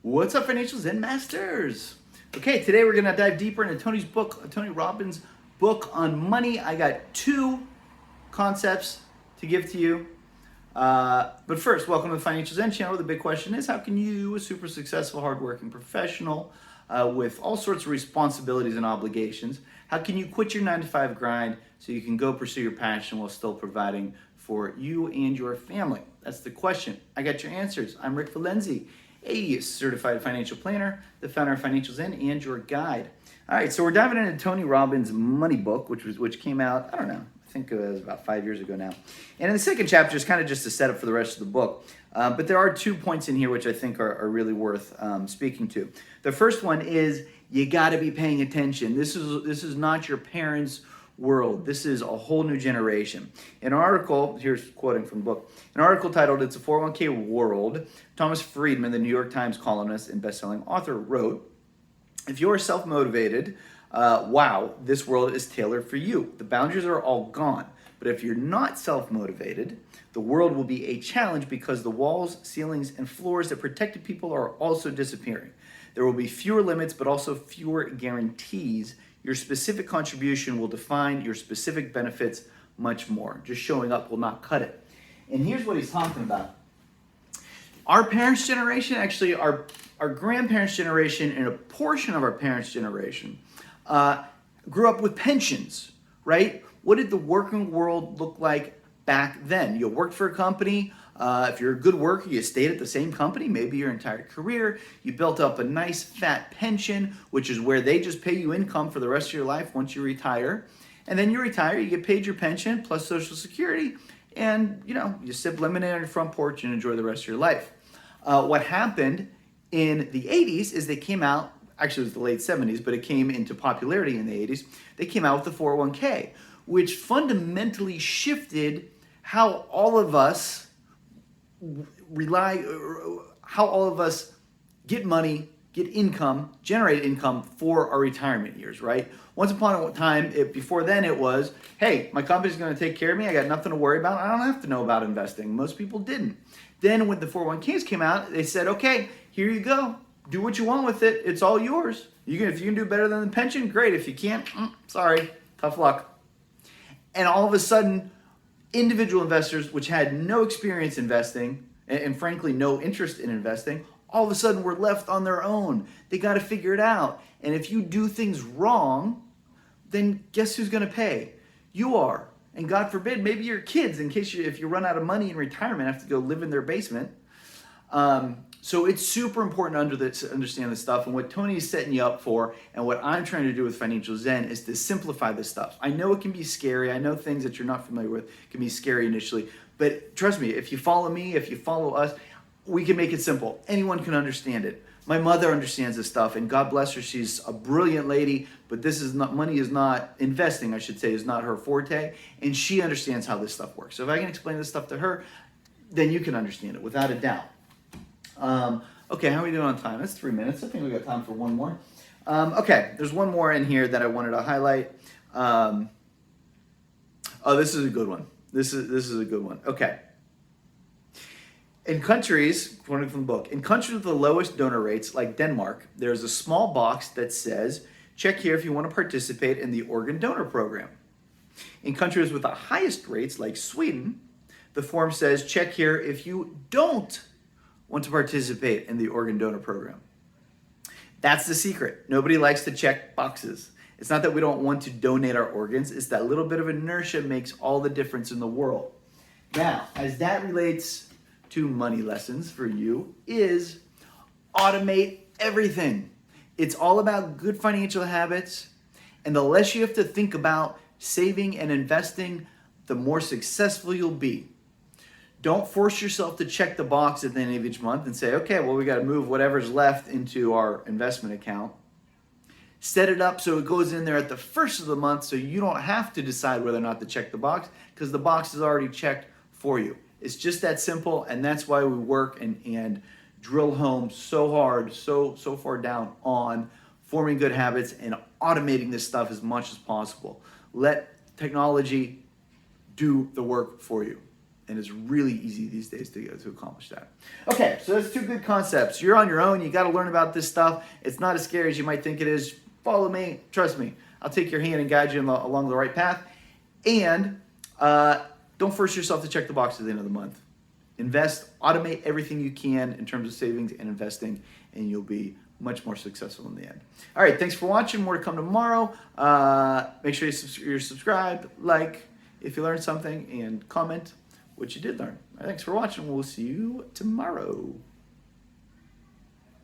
What's up, Financial Zen Masters? Okay, today we're gonna dive deeper into Tony Robbins' book on money. I got two concepts to give to you. But first, welcome to the Financial Zen channel. The big question is, how can you, a super successful, hardworking professional with all sorts of responsibilities and obligations, how can you quit your 9-to-5 grind so you can go pursue your passion while still providing for you and your family? That's the question. I got your answers. I'm Rick Valenzi, a certified financial planner, the founder of Financial Zen, and your guide. All right, so we're diving into Tony Robbins' money book, which came out, I don't know, I think it was about 5 years ago now. And in the second chapter is kind of just a setup for the rest of the book. But there are 2 points in here which I think are really worth speaking to. The first one is you got to be paying attention. This is not your parents' world. This is a whole new generation. An article, here's quoting from the book, an article titled "It's a 401k World," Thomas Friedman, the New York Times columnist and best-selling author, wrote, "If you're self-motivated, wow, this world is tailored for you. The boundaries are all gone. But if you're not self-motivated, the world will be a challenge because the walls, ceilings, and floors that protected people are also disappearing. There will be fewer limits, but also fewer guarantees. Your specific contribution will define your specific benefits much more. Just showing up will not cut it." And here's what he's talking about. Our parents' generation, actually our grandparents' generation, and a portion of our parents' generation grew up with pensions, right? What did the working world look like back then? You worked for a company. If you're a good worker, you stayed at the same company, maybe your entire career. You built up a nice fat pension, which is where they just pay you income for the rest of your life once you retire. And then you retire, you get paid your pension plus Social Security, and you sip lemonade on your front porch and enjoy the rest of your life. What happened in the 80s is they came out, actually it was the late 70s, but it came into popularity in the 80s. They came out with the 401k, which fundamentally shifted how all of us get money, get income, generate income for our retirement years, right? Once upon a time, before then it was, hey, my company's going to take care of me. I got nothing to worry about. I don't have to know about investing. Most people didn't. Then when the 401ks came out, they said, okay, here you go. Do what you want with it. It's all yours. If you can do better than the pension, great. If you can't, sorry, tough luck. And all of a sudden, individual investors, which had no experience investing and frankly no interest in investing, all of a sudden were left on their own. They got to figure it out. And if you do things wrong, then guess who's going to pay? You are. And God forbid, maybe your kids, if you run out of money in retirement, have to go live in their basement. So it's super important to understand this stuff. And what Tony is setting you up for, and what I'm trying to do with Financial Zen, is to simplify this stuff. I know it can be scary. I know things that you're not familiar with can be scary initially. But trust me, if you follow me, if you follow us, we can make it simple. Anyone can understand it. My mother understands this stuff, and God bless her. She's a brilliant lady, but money is not, investing, I should say, is not her forte, and she understands how this stuff works. So if I can explain this stuff to her, then you can understand it without a doubt. Okay, how are we doing on time? That's 3 minutes. I think we got time for one more. Okay, there's one more in here that I wanted to highlight. This is a good one. This is a good one. Okay. In countries, quoting from the book, in countries with the lowest donor rates, like Denmark, there's a small box that says, check here if you want to participate in the organ donor program. In countries with the highest rates, like Sweden, the form says, check here if you don't want to participate in the organ donor program. That's the secret. Nobody likes to check boxes. It's not that we don't want to donate our organs. It's that little bit of inertia makes all the difference in the world. Now, as that relates to money lessons for you, is automate everything. It's all about good financial habits. And the less you have to think about saving and investing, the more successful you'll be. Don't force yourself to check the box at the end of each month and say, okay, well, we got to move whatever's left into our investment account. Set it up so it goes in there at the first of the month so you don't have to decide whether or not to check the box because the box is already checked for you. It's just that simple, and that's why we work and drill home so hard, so far down on forming good habits and automating this stuff as much as possible. Let technology do the work for you. And it's really easy these days to accomplish that. Okay, so that's two good concepts. You're on your own. You got to learn about this stuff. It's not as scary as you might think it is. Follow me. Trust me. I'll take your hand and guide you along the right path. And don't force yourself to check the box at the end of the month. Invest, automate everything you can in terms of savings and investing, and you'll be much more successful in the end. All right, thanks for watching. More to come tomorrow. Make sure you're subscribed, like if you learned something, and comment what you did learn. All right, thanks for watching. We'll see you tomorrow.